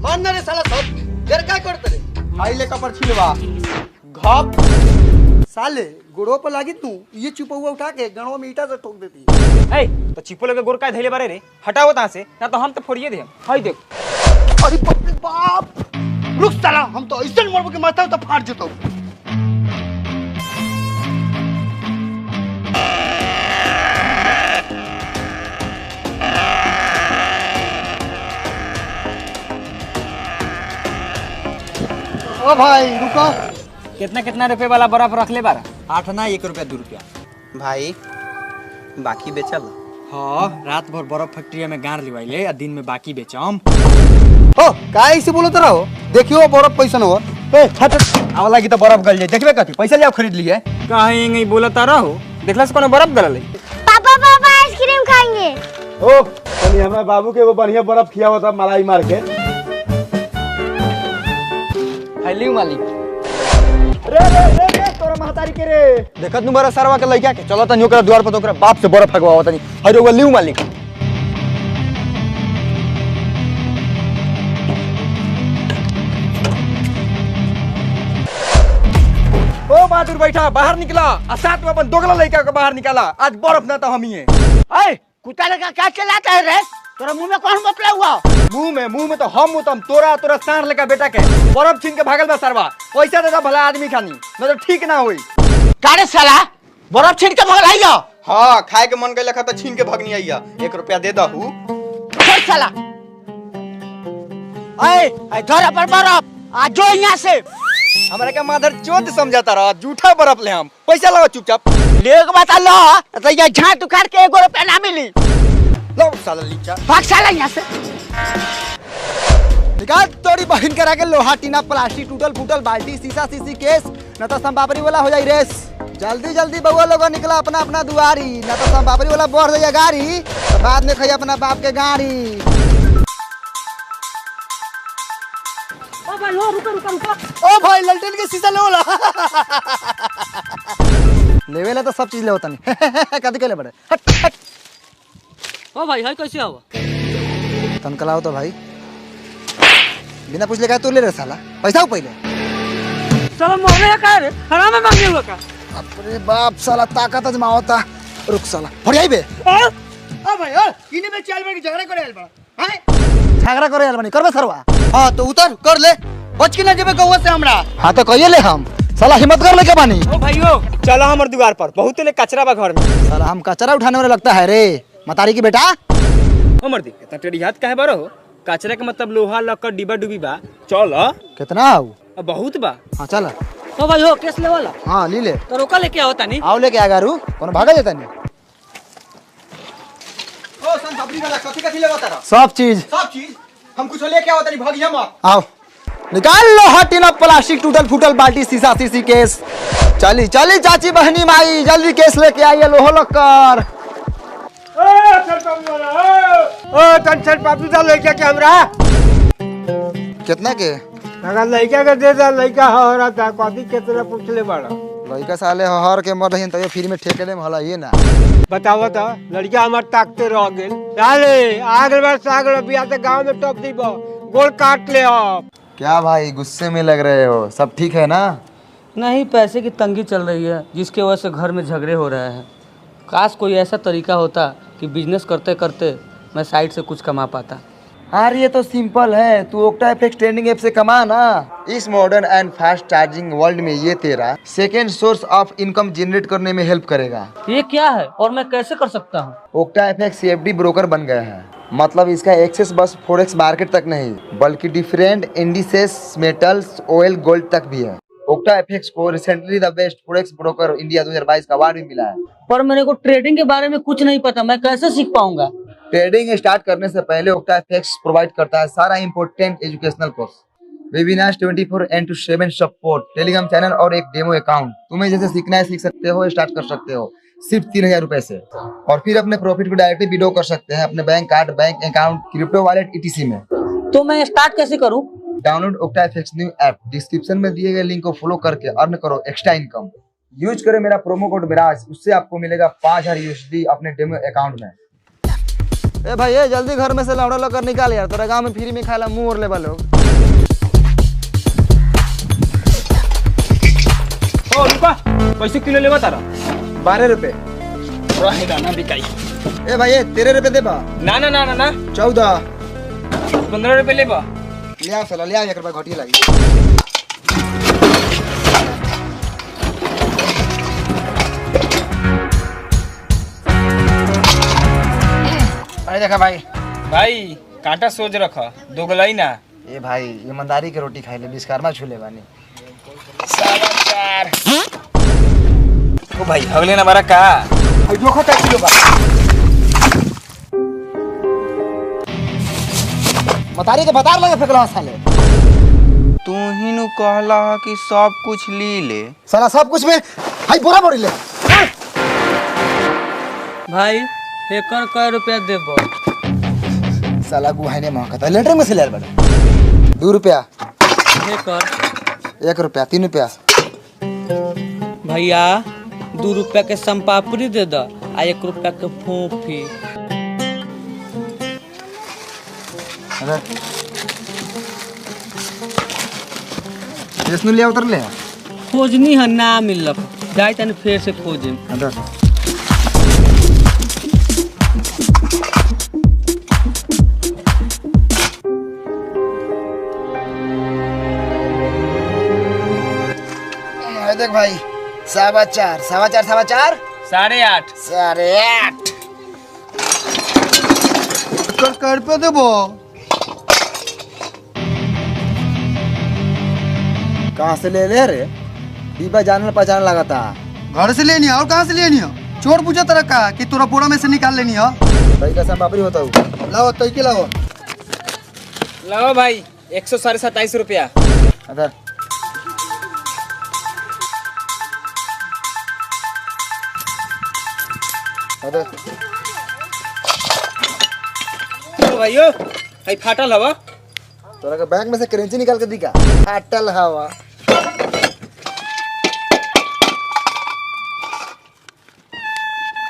मानना रे साला सब देर काय करते रे आई ले कपर छिलवा घप साले गोड़ो पर लागी तू ये चिपौआ उठा के गणवा में ईटा से ठोक देती ए तो चिपो लगे गोर काय धैले बारे रे हटाओ ता से ना तो हम तो फोड़िए दे हाय देख अरे बाप रे बाप रुक साला हम तो ऐसे मरबो के माथा तो फाड़ जतो ओ भाई रुको कितना रुपए वाला बर्फ रख ले बारा 8 ना 1 रुपया 2 रुपया भाई बाकी बेचल। हाँ रात भर बर्फ फैक्ट्री में गाड़ लिवाइले आ दिन में बाकी बेचम। ओ काहे से बोलत रहो देखियो बर्फ पैसा न हो ए हट आवला की तो बर्फ गल जाए देखबे कथी पैसा ले खरीद लिए काहे नहीं बोलता रहो देखला से कोनो बर्फ गलल है। पापा पापा आइसक्रीम खाएंगे। ओ तनी हमरा बाबू के वो बढ़िया बर्फ खिया होता मलाई मार के। हेलियो मालिक रे रे रे रे तोरा महतारी के रे देखत नु बरा सरवा के लइका के चलो तनी ओकरा द्वार पर तो ओकरा बाप से बर्फ फगवाओ तनी हरो वो लियो मालिक। ओ बहादुर बैठा बाहर निकला आ साथ में अपन दोगला लइका के बाहर निकाला आज बर्फ ना तो हम ही है। ए कुत्ता लगा क्या चलाता है रे तोरा मुंह में कौन बपला हुआ मुंह में तो हम मुतम तोरा सार लेका बेटा के बर्फ छीन के भागल बा सरवा पैसा दे भला आदमी खानी न तो ठीक ना होई। कारे साला बर्फ छीन के भगल आइयो हां खाए के मन गइल त छीन के भगनी आइया 1 रुपया दे दहू छोड़ साला ए धर पर बर्फ आ जो यहां से हमरा के मादर चोद समझाता रहा झूठा बर्फ ले हम पैसा लगा चुपचाप ले के बता लो तो ये झाट उखाड़ के 1 रुपया ना मिली लो साला लीचा भाग साला यहां से निकाल तोरी बहन करा के लोहा टीना प्लास्टिक टूटल फूटल बाल्टी शीशा शीशी केस न तो संबाबरी वाला हो जाई रेस। जल्दी जल्दी बउआ लोग निकला अपना अपना दुआरी न तो संबाबरी वाला बढ़ जाइए गाड़ी तो बाद में खइया अपना बाप के गाड़ी। ओ भाई ललटेन के शीशा ले वाला लेवेला तो सब चीज ले होता नहीं कद के ले बड़े हट हट। ओ भाई हाय कैसे हुआ तनकलाओ तो भाई बिना पूछ ले का तू ले रे साला पैसा हो पहले चलो मोहरे का रे हराम में मांगे हुआ का अरे बाप साला ताकत अजमावता रुक साला फड़ियाई बे ओ भाई ओ किने में चाल में झगड़ा करे आइल बा हैं झगड़ा करे आइल बानी करबे सरवा हां तो उतर कर ले बच के ना जेबे गौवा से हमरा हां तो कहिए ले हम साला हिम्मत कर ले के बानी। ओ भाइयों चलो हमर द्वार पर बहुत ले कचरा बा घर में साला हम कचरा उठाने वाला लगता है रे मतारी की बेटा। ओ मर्दी इतना टेढ़ी हाथ काहे बारो हो कचरा के मतलब लोहा लक्कड़ डिब्बा डुबी बा चल कितना आऊ बहुत बा। हां चल ओ भाई हो केस ले वाला हां ली ले तो रोका लेके आओ तानी आओ लेके आ गारू कोनो भागा जाता नहीं। ओ सन सबरी वाला कथि कथि लेवा तारा सब चीज हम कुछ लेके आओ तनी भागिया मत आओ निकाल लो हटिना प्लास्टिक टूटल फूटल बाल्टी शीशा शीशी केस चली चली चाची बहनी माई जल्दी केस लेके आइए लोहो लक्कर। ओ टेंशन पापी दा लइका के हमरा कितना के अगर लइका के दे दा लइका हरा ता कथि कितना पूछ ले बड़ा लड़का साले हर के मर रही तो फ्री में ठेके ले हला ये ना बताओ तो लड़का हमर ताकते रह गेल साले आगल बार सागल बिया से गांव में टॉप दीबो गोल काट ले अब। क्या भाई गुस्से में लग रहे हो सब ठीक है ना। नहीं पैसे की तंगी चल रही है जिसके वजह से घर में झगड़े हो रहे हैं। काश कोई ऐसा तरीका होता कि बिजनेस करते करते मैं साइड से कुछ कमा पाता। यार ये तो सिंपल है तू ओक्टा एफएक्स ट्रेंडिंग ऐप से कमा ना। इस modern and fast charging world में ये तेरा second source of income generate करने में हेल्प करेगा। ये क्या है और मैं कैसे कर सकता हूँ? ओक्टा एफएक्स सीएफडी ब्रोकर बन गया है। मतलब इसका एक्सेस बस फॉरेक्स मार्केट तक नहीं बल्कि डिफरेंट इंडिसेस मेटल्स ऑयल गोल्ड तक भी है। ओक्टा एफएक्स को रिसेंटली द बेस्ट फॉरेक्स ब्रोकर इंडिया 2022 का अवार्ड भी मिला है। पर मेरे को ट्रेडिंग के बारे में कुछ नहीं पता, मैं कैसे सीख पाऊंगा? ट्रेडिंग स्टार्ट करने से पहले ओक्टा एफएक्स प्रोवाइड करता है सारा important educational course, webinars 24/7 support, Telegram channel और एक डेमो अकाउंट। तुम्हें जैसे सीखना है सीख सकते हो, स्टार्ट कर सकते हो सिर्फ 3000 रुपए से और फिर अपने प्रॉफिट को डायरेक्टली विड्रॉ कर सकते हैं अपने bank card, bank account, crypto wallet ETC में। तो मैं स्टार्ट कैसे करूँ? Download octa FX new app, description में दिए गए लिंक को फॉलो करके अर्न करो एक्स्ट्रा इनकम। यूज करें मेरा प्रोमो कोड मिराज, उससे आपको मिलेगा 5000 USD अपने डेमो अकाउंट में। ए भाई ए जल्दी घर में से लौड़ा लकर निकाल यार, तेरा गांव में फ्री में खाला मुंह और ले लोग। ओ रुका, कैसे किलो लेवा तारा? 12 रुपए। रहेगा ना बिकाई। ए भाई ए 13 रुपए दे बा। ना ना ना ना ना 14। 15 रुपए लेबा। ले आओ साला, ले आओ, 1 रुपया घटिया लगी। अरे देखा भाई कांटा सोच रखा, दोगलाई ना। ए भाई ईमानदारी के रोटी खाई ले, विश्वकर्मा छूले बानी। समाचार। ओ भाई अगले ना बारा का। भाई जोखो का किलो बा। मतारी के बतार लगे फेकला साले। तू ही नु कहला कि सब कुछ ली ले। साला सब कुछ में भाई बोरा बोरी ले। भाई एकर कय रुपया देबो? साला गुहाई ने महकता लेटर में से ले बड़ा। 2 रुपया। एकर 1 रुपया, 3 रुपया। भैया 2 रुपया के संपापड़ी दे द आ 1 रुपया के फोफी। अरे इसनु ले उतर ले। खोजनी है ना मिलक, जाए तनी फिर से खोजे। अंदर देख भाई, 4.25, 4.25, 8.5। 8.5। कर पे देबो। कहाँ से ले ले रे? डिब्बा जानल पहचान लगा था। घर से लेनी है और कहाँ से लेनी है? चोर पूछा तरह का कि तोरा बोरा में से निकाल लेनी है। भाई का संपापड़ी होता हूँ। लाओ तई के लाओ। लाओ भाई 127 रुपया। अंदर अंदर ओ भाइयो, भाई फाटल हवा। तोरा के बैंक में से करेंसी निकाल के दिखा। फाटल हवा।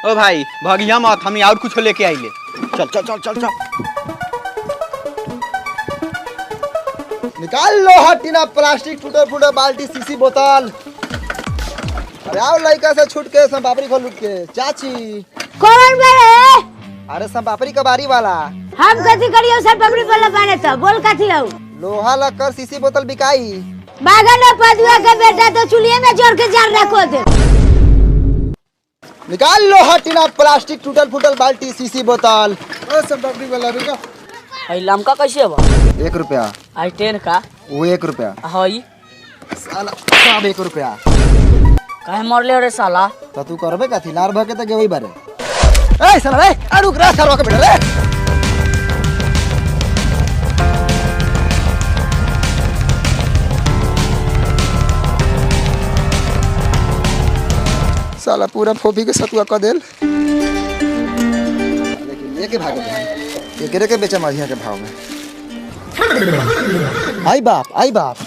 ओ भाई भगिया मत, हम और कुछ लेके आइले। चल चल चल चल चल। निकाल लो हटीना, प्लास्टिक टूटे फूटे बाल्टी सीसी बोतल। अरे आओ लड़का से छूट के संपापड़ी खोल लूट के। चाची कौन बड़े? अरे संपापड़ी कबारी वाला। हम कथी करियो सब पबड़ी वाला बने तो बोल कथी हो? लोहा लक्कर सीसी बोतल बिकाई। बागन पदुआ के बेटा तो चुलिए में जोड़ के जार रखो दे। निकाल लो हटीना, प्लास्टिक टूटल फूटल बाल्टी सीसी बोतल। ओ संपापड़ी वाला रुका। हई लमका कैसे बा? 1 रुपया। आई 10 का। वो 1 रुपया। हई साला सब 1 रुपया। काहे मरले रे साला? तो तू करबे कथी? लार भके त गेवई बारे। ए साला रे, आ रुक रे, साला के बेटा रे। साला पूरा फोफी के सतुआ क देल। लेकिन ये के भागे एकरे के बेचा माझिया के भाव में। आई बाप, आई बाप।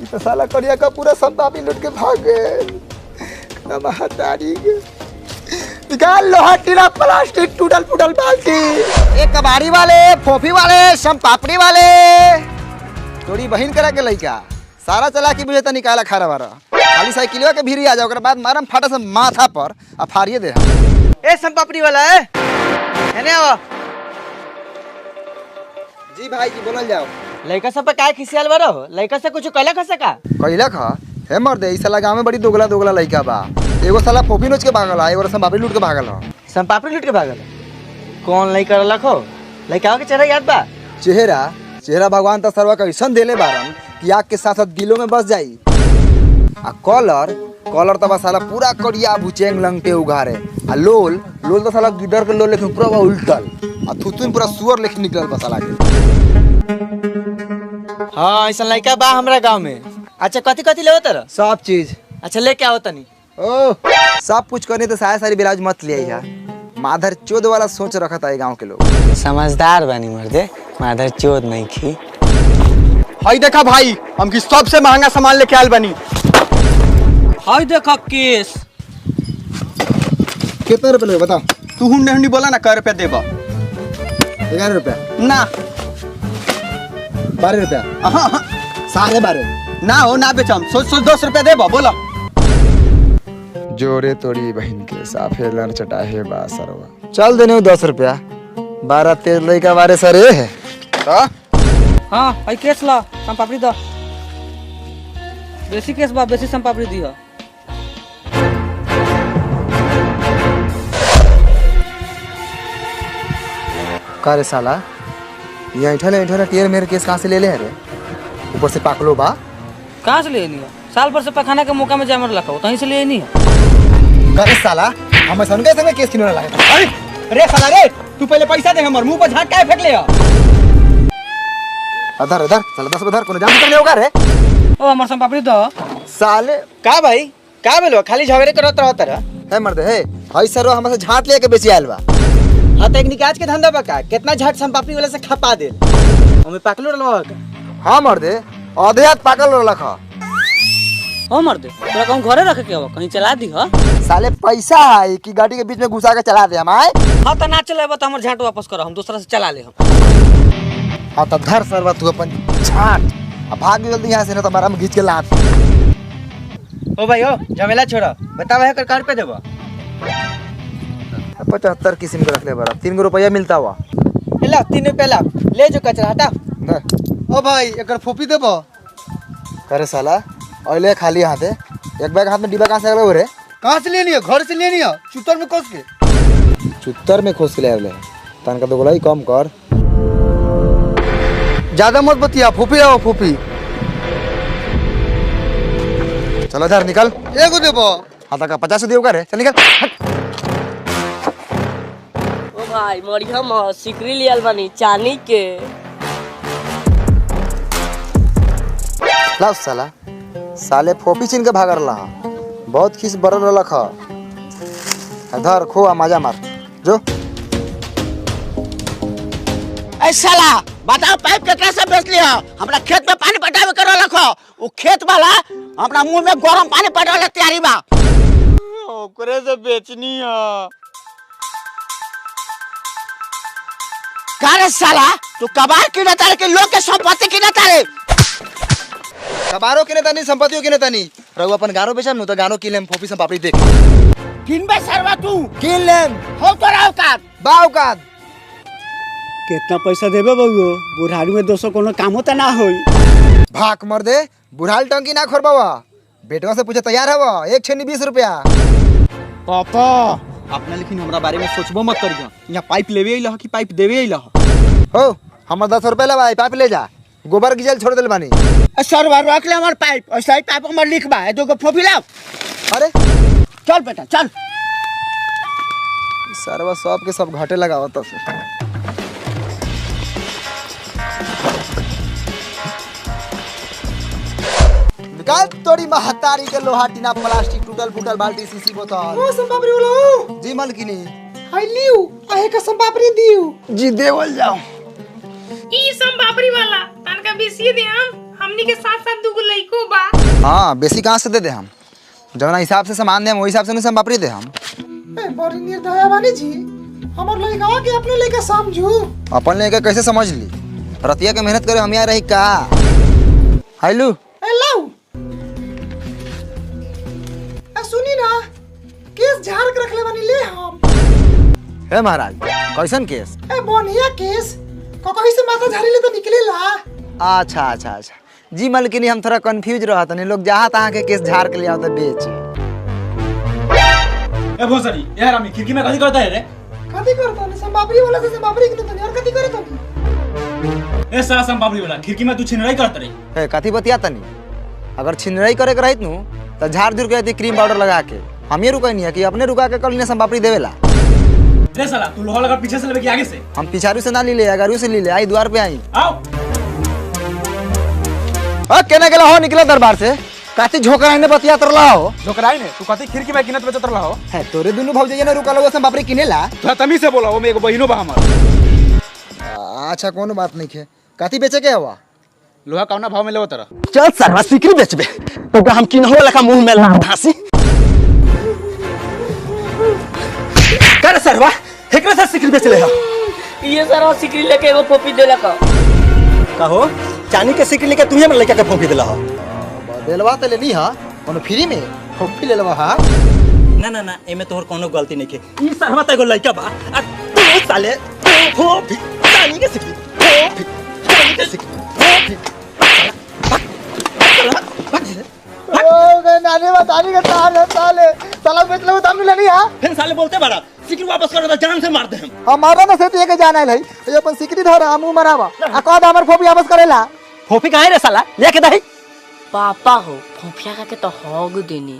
ई तो साला करिया का पूरा संपापी लूट के भाग गए। महतारी के निकाल लो हटीना, प्लास्टिक टूटल फूटल बाल्टी। एक कबाड़ी वाले, फोफी वाले, संपापड़ी वाले, थोड़ी बहिन करा के लइका सारा चला के बुझे त निकाला खारा वारा। खाली साइकिलवा के भीरी आ जाओ, ओकरा बाद मारम फाटा से माथा पर आ फाड़िए दे। ए संपापड़ी वाला है, एने आवा। जी भाई जी बोलल जाओ। लड़का सब पे काय खिसियाल बारो? लड़का से कुछ कहला खा सका? कहिला खा हे मर दे। ई साला गांव में बड़ी दोगला दोगला लइका बा। एगो साला फोफी नोच के भागल, एगो संपापड़ी लूट के भागल। संपापड़ी लूट के भागल? कौन लड़का रखो? लड़का के चेहरा याद बा? चेहरा भगवान त सर्वा कैसन देले बारन कि आग के साथ साथ दिलों में बस जाई। आ कलर त साला पूरा करिया भुचेंग लंगटे उघारे। आ लोल त साला गिदर के लोल लेकिन पूरा उल्टल। आ थुथुन पूरा सुअर लेकिन निकलल बा साला के। हाँ ऐसा लड़का बा हमरा गांव में। अच्छा कथी कथी लेवत रह? सब चीज। अच्छा लेके आओ तनी। ओ सब कुछ करने तो सारी ब्लाउज मत ले आई। माधर चोद वाला सोच रखा था गांव के लोग। समझदार बानी मर्दे, माधर चोद नहीं खी। हाई देखा भाई, हम की सबसे महंगा सामान लेके आयल बनी। हई देखा केस। कितने रुपए ले बताओ? तू हुंडे हुंडी बोला ना, कै रुपया देबा? 11 रुपया, ना 12 रुपया, हाँ, हाँ, 12.5 ना हो ना बेचम सोच सोच 10 रुपया दे बोलो। जोरे तोड़ी बहन के साफे लड़ चटाहे बा सरवा। चल देने 10 रुपया, 12-13 लड़का बारे सरे है तो हाँ आई केस ला सम पापड़ी दो बेसी केस बा बेसी सम पापड़ी दी हो। का रे साला ये ऐठा टेर मेरे केस कहाँ से ले ले रे? ऊपर से पाकलो बा। कहाँ से ले नहीं हो? साल भर से पखाना के मौका में जामर रखा हो तहीं से ले नहीं हो। का रे साला हमें सन के संगे केस किनो लगा। अरे रे साला रे तू पहले पैसा दे हमर मुंह पर झाट काहे फेंक ले हो? अधर अधर साला 10 बधर कोनो जान कर ले होगा रे। ओ हमर सम पापड़ी दो। साले का भाई का बोलो खाली झगड़े करत रहत रह। है मर्द है हई सरो हमसे झाट लेके बेची आयल बा। हाँ तो एक निकाज के धंधा बका कितना झट संपापड़ी वाले से खपा दे हमें पाकलो रलवा का। हाँ मर्द आधे हाथ पाकल रखा। ओ मर्दे तोरा कहूं घरे रखे के हो कहीं चला दी हो। साले पैसा है कि गाड़ी के बीच में घुसा के चला दे हम आए। हाँ तो ना चलेबो तो हमर झाट वापस करो हम दूसरा से चला ले हम। हाँ तो धर सरवा तू अपन झाट अब भाग जल्दी यहाँ से ना तो हमारा हम घींच के लात। ओ भाई ओ झमेला छोड़ा बतावा है कर कार पे देबो 75 किस्म के रख ले बरा 3 रुपया मिलता हुआ। ला 3 रुपया ला ले जो कचरा हटा। ओ भाई एकर फोपी देबो। करे साला ओले खाली हाथ है एक बैग हाथ में डिब्बा कहाँ से आवे रे? कहाँ से लेनी है? घर से लेनी है चुतर में कस के। चुत्तर में खोस के ले आवे तन का तो बोला ही कम कर। ज्यादा मत बतिया फोपी आओ फोपी। चलो इधर निकल। एगो देबो। हाँ तक 50 दियो का रे चल निकल। ओ भाई मरिया म सिकरी लियल बानी चांदी के। लाओ साला साले फोपी छीन के भागर रहा बहुत खीस बरल रख धर खो आ मजा मार जो। ऐ साला बताओ पाइप केकरा से बेच लिया? हमरा खेत में पानी पटावे करो रखो वो खेत वाला हमरा मुंह में गरम पानी पटावे तैयारी बा ओकरे से बेचनी है। का रे साला तू कबाड़ किने तारे के लोग के संपत्ति किने तारे? कबारो किने तनी संपत्तियों किने तनी रहू अपन गारो बेचम नु तो गानो किलेम फोपी से पापड़ी देख किनबे सरवा तू किन लेम हो तो राव का बाव का। कितना पैसा देबे बबुओ? बुढ़ारी में दोस्तों कोनो काम होता ना होई। भाग मर दे बुढ़ाल टंकी ना खोरबावा बेटवा से पूछे तैयार हवा एक छेनी 20 रुपया। पापा अपना लेकिन हमरा बारे में सोचबो मत करियो यहाँ पाइप लेवे अइला कि पाइप देवे अइला हो हमर 10 रुपया ले भाई पाइप ले जा गोबर की जल छोड़ देल बानी। सरवा रख ले हमर पाइप ऐसा ही पाइप हमर लिखबा है दो को फोफी लाओ। अरे चल बेटा चल। सरवा सब के सब घाटे लगावत तो निकाल तोड़ी महतारी के लोहा टीना प्लास्टिक टूटल फूटल बाल्टी सीसी बोतल। ओ संपापड़ी वाला जी मलकिनी आई लियो आहे का संपापड़ी दियो। जी देवल जाओ। ई संपापड़ी वाला तनका बेसी दे हमनी के साथ साथ दुगो लइको बा। हाँ बेसी कहाँ से दे हम जवना हिसाब से सामान दे हम वही हिसाब से हम पापड़ी दे हम। ए बड़ी निर्दया बानी जी हमर लइका के अपने लइका समझू। अपन लेके कैसे समझ ली रतिया के मेहनत करे हम यहाँ रही का। हाइलू ए लाओ ए सुनी ना केस झाड़ के रख ले बानी ले हम। हे महाराज कैसन केस? ए बढ़िया केस कहीं से माथा झाड़ी ले तो निकलेला। अच्छा अच्छा अच्छा जी मलकिनी हम थोड़ा कंफ्यूज रहा तनी लोग जहाँ तहाँ के केस झाड़ के ले आवत बेच। ए भोसड़ी यार हम खिड़की में कथी करता है रे? कथी करता ने संपापड़ी वाला से संपापड़ी के तनी और कथी करे तनी? ए साला संपापड़ी वाला खिड़की में तू छिनराई करत रे। ए कथी बतिया तनी अगर छिनराई करे के रहित नु तो झाड़ झुर के क्रीम पाउडर लगा के हम ये रुकनी है कि अपने रुका के कल ने संपापड़ी देवेला। रे साला तू लोहा लगा पीछे से लेके आगे से। हम पिछारू से ना ली ले अगारू से ली ले आई द्वार पे आई। आओ केने गेला हो निकला दरबार से काती झोकराई ने बतिया तरला हो। झोकराई ने तू कथी खिड़की में किनत बेचत रहा हो? है तोरे दुनु भौजाई ने रुका लोग संपापड़ी किनेला। तू तमी से बोला वो में एगो बहिनो बा हमर। अच्छा कोनो बात नहीं है काती बेचे के हवा लोहा कौना भाव में लेवत तोरा? चल सरवा सिकरी बेचबे तो हम किनहो लखा मुंह में लाम धासी। कर सरवा एकरा से सिकरी बेच ले हो ये सारा सिकरी लेके एगो फोपी देला का कहो चांदी के सिक्की लेके तुम्हें लड़का के फोपी दिला हो दिलवा तो लेनी हा कोनो फ्री में फोपी ले लेवा हा ना ना ना एमे तोहर कोनो गलती नहीं के ई सरवा त एगो लड़का बा आ तू साले फोपी चांदी के सिक्की फोपी चांदी के सिक्की फोपी नानी बतानी के साले साला बेच ले दाम लेनी हा फिर साले बोलते बड़ा सिक्की वापस कर दे जान से मार दे हम हमारा ना से तो एक जाना है ये अपन सिकरी धर हमू मरावा आ कद हमर फोपी वापस करेला फोपी काहे रे साला लेके दही पापा हो फोफिया का के तो होग देनी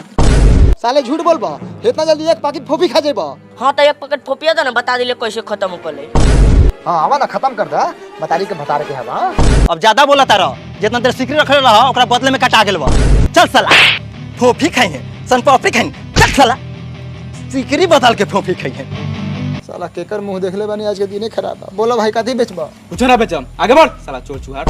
साले झूठ बोलबा इतना जल्दी एक पैकेट फोपी खा जेबा हाँ तो एक पैकेट फोफिया दे ना बता दिले कैसे खत्म करे हां आवा ना खत्म कर दा बतारी के बता रहे हवा अब ज्यादा बोला तारा जितना देर सिकरी रखले रहा ओकरा बदले में कटा गेल बा चल साला फोफी खाई है सन पापड़ी खाई चल साला सिकरी बदल के फोफी खाई है साला केकर मुंह देखले बानी आज के दिने खराब बा बोलो भाई कथी बेचबा कुछ ना बेचम आगे बढ़ साला चोर चुहार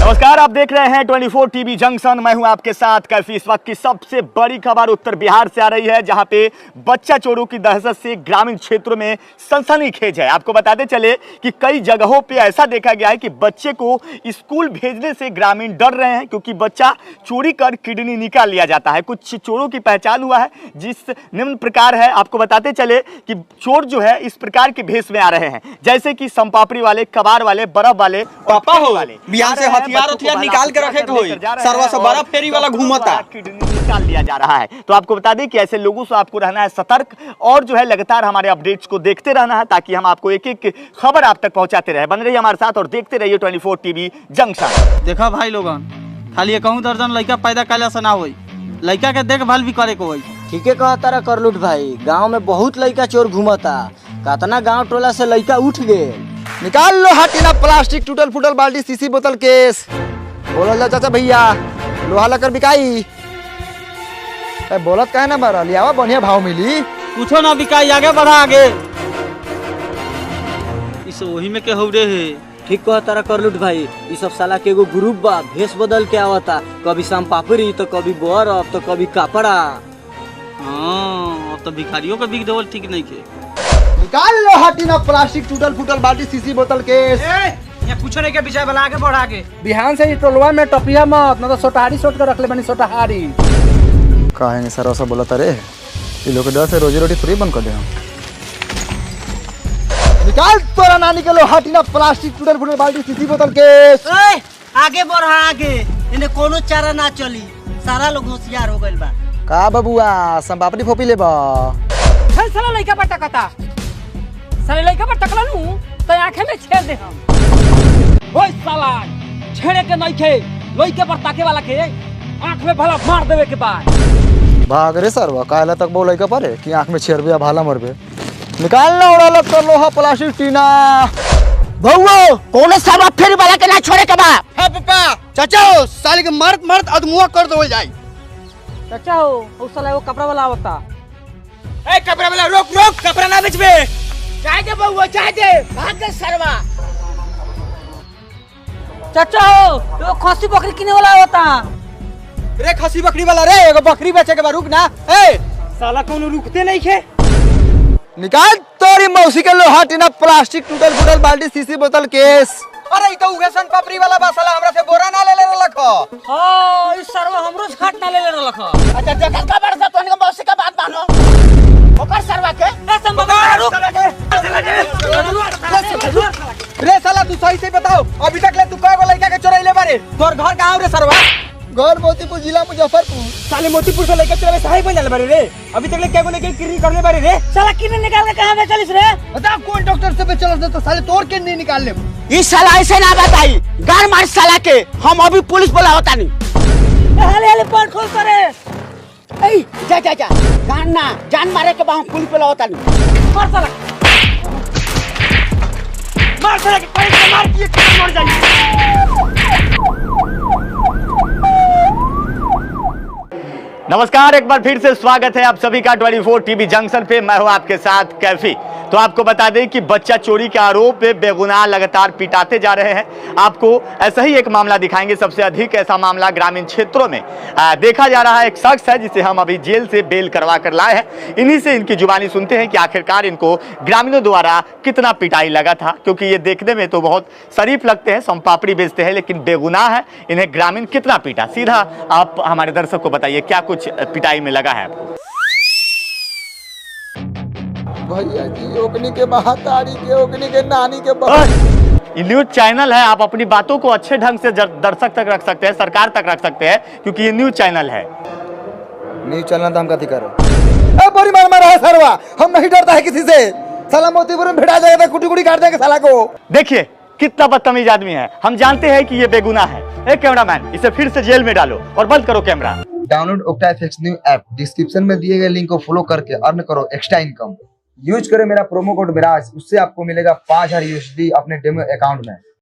नमस्कार, आप देख रहे हैं 24 टीवी जंक्शन। मैं हूं आपके साथ कैफी। इस वक्त की सबसे बड़ी खबर उत्तर बिहार से आ रही है, जहां पे बच्चा चोरों की दहशत से ग्रामीण क्षेत्रों में सनसनीखेज है। आपको बताते चले कि कई जगहों पे ऐसा देखा गया है कि बच्चे को स्कूल भेजने से ग्रामीण डर रहे हैं, क्योंकि बच्चा चोरी कर किडनी निकाल लिया जाता है। कुछ चोरों की पहचान हुआ है जिस निम्न प्रकार है। आपको बताते चले कि चोर जो है इस प्रकार के भेष में आ रहे हैं, जैसे कि संपापड़ी वाले, कबाड़ वाले, बर्फ वाले, पापा हो वाले बिहार से हथियार निकाल के रखे के होई सरवा से बड़ा फेरी वाला घूमता निकाल लिया जा रहा है। तो आपको बता दें कि ऐसे लोगों से आपको रहना है सतर्क, और जो है लगातार हमारे अपडेट्स को देखते रहना है, ताकि हम आपको एक एक खबर आप तक पहुंचाते रहे। बन रहिए हमारे साथ और देखते रहिए 24 टीवी जंक्शन। देखा भाई लोगन, खाली एकहू दर्जन लड़का पैदा कैला से ना होई, लड़का के देखभाल भी करे के होई। ठीके कहता रहा करलूट भाई, गांव में बहुत लड़का चोर घूमता, कतना गांव टोला से लड़का उठ गए। निकाल लो हटिना प्लास्टिक, टूटल फूटल बाल्टी, शीशी बोतल, केस। बोला चाचा भैया लोहा लकर बिकाई बोलत काहे ना बारा लियावा, बढ़िया भाव मिली। कुछो ना बिकाई, आगे बढ़ा आगे। इस वही में के हौरे है। ठीक कहता रहा करलूट भाई, ये सब साला के एगो ग्रुप बा, भेष बदल के आवता, कभी शाम पापड़ी तो कभी बर्फ तो कभी कपड़ा। हाँ, अब तो भिखारियों का बिक देवल ठीक नहीं के। निकाल लो हटिना प्लास्टिक, टूटल फूटल बाल्टी, शीशी बोतल, केस। या कुछ नहीं के विषय वाला आगे बढ़ा के। बिहान से टोलवा में टपिया मत, ना तो सोटहारी सोट कर रख ले बनी सोटहारी। काहे सर ऐसा बोला तारे, ये लोग डर से रोजी रोटी फ्री बंद कर दे हम। निकाल तोरा नानी के लो हटिना प्लास्टिक, टूटल फूटल बाल्टी, शीशी बोतल, केस। आगे बढ़ा आगे, इन्हें कोनो चारा ना चली, सारा लोग होशियार हो गइल बा। का बबुआ संपापड़ी फोपी लेबा? साला लइका पर टकता, साले लइका पर टकला नु तो आंखें में छेद दे हम। ओए साला छेड़े के नहीं खे, लइके पर ताके वाला के आंख में भला मार देवे के बाद। भाग रे सरवा, काहेला तक बोलै के परे कि आंख में छेड़बे या भाला मरबे। निकाल ना उड़ा लग तो लोहा प्लास्टिक टीना। भौओ कौन सरवा फेरी वाला के ना छोड़े के बा। हां पापा चाचा साले के मरत मरत अदमुआ कर दो जाई। चाचा हो उस साला वो कपड़ा वाला आवता। ए कपड़ा वाला रोक रोक, कपड़ा ना बेचबे। चाय दे बउआ, चाय दे, भाग दे सरवा। चाचा हो वो खसी बकरी किने वाला आवता। रे खसी बकरी वाला रे, एगो बकरी बेचे के बा, रुक ना। ए साला कोनो रुकते नहीं खे। निकाल तोरी मौसी के लोहा टीना प्लास्टिक, टूटल फूटल बाल्टी, शीशी बोतल, केस। अरे ई तो उगे सन पापड़ी वाला बा, साला हमरा से बोरा ना ले ले रखो। हां इस सरवा हमरो से घाट ना ले ले रखो। अच्छा जगह का बरसा तोनी के मौसी का बात मानो, ओकर सरवा के रे साला तू सही से बताओ, अभी तक ले तू कएगो लड़का के चोरैले बारे? तोर घर कहां रे सरवा? घर मोतीपुर जिला मुजफ्फरपुर। साले मोतीपुर से लड़का चोरैले सही बन जाले बारे रे। अभी तक ले कएगो लेके किरी करले बारे रे? साला किने निकाल के कहां बेचलिस रे? बता कौन डॉक्टर से बेचलस तो साले तोर के नहीं निकाल ले। ई साला ऐसे ना बताई, गार मार साला के, हम अभी पुलिस बुलावता नहीं। हाले हाले पॉइंट खोल करे। ए जा जा जा, गान ना जान मारे के बा, हम पुलिस बुलावता नहीं। मार साला, मार साला के पॉइंट से मार के मर जाई। नमस्कार, एक बार फिर से स्वागत है आप सभी का 24 टीवी जंक्शन पे। मैं हूं आपके साथ कैफी। तो आपको बता दें कि बच्चा चोरी के आरोप में बेगुनाह लगातार पिटाते जा रहे हैं। आपको ऐसा ही एक मामला दिखाएंगे। सबसे अधिक ऐसा मामला ग्रामीण क्षेत्रों में देखा जा रहा है। एक शख्स है जिसे हम अभी जेल से बेल करवा कर लाए हैं। इन्हीं से इनकी जुबानी सुनते हैं कि आखिरकार इनको ग्रामीणों द्वारा कितना पिटाई लगा था, क्योंकि ये देखने में तो बहुत शरीफ लगते हैं, सोमपापड़ी बेचते हैं, लेकिन बेगुनाह है। इन्हें ग्रामीण कितना पीटा, सीधा आप हमारे दर्शक को बताइए क्या कुछ पिटाई में लगा है आपको। भैया जी, ओकनी के महातारी के, ओकनी के नानी के ये न्यूज चैनल है, आप अपनी बातों को अच्छे ढंग से दर्शक तक रख सकते हैं, सरकार तक रख सकते हैं, क्योंकि ये न्यूज चैनल है। न्यूज चैनल तो हम कथी करो? बोरी मार मारा है सरवा, हम नहीं डरता है किसी से। साला मोतीपुर में भिड़ा जाएगा तो कुटी कुटी काट देंगे साला को। देखिए कितना बदतमीज आदमी है। हम जानते हैं कि ये बेगुनाह है। ए कैमरामैन, इसे फिर से जेल में डालो और बंद करो camera. Download octa FX new app, description में दिए गए लिंक को फॉलो करके अर्न करो एक्स्ट्रा इनकम। यूज करें मेरा प्रोमो कोड मिराज, उससे आपको मिलेगा 5000 USD अपने डेमो अकाउंट में।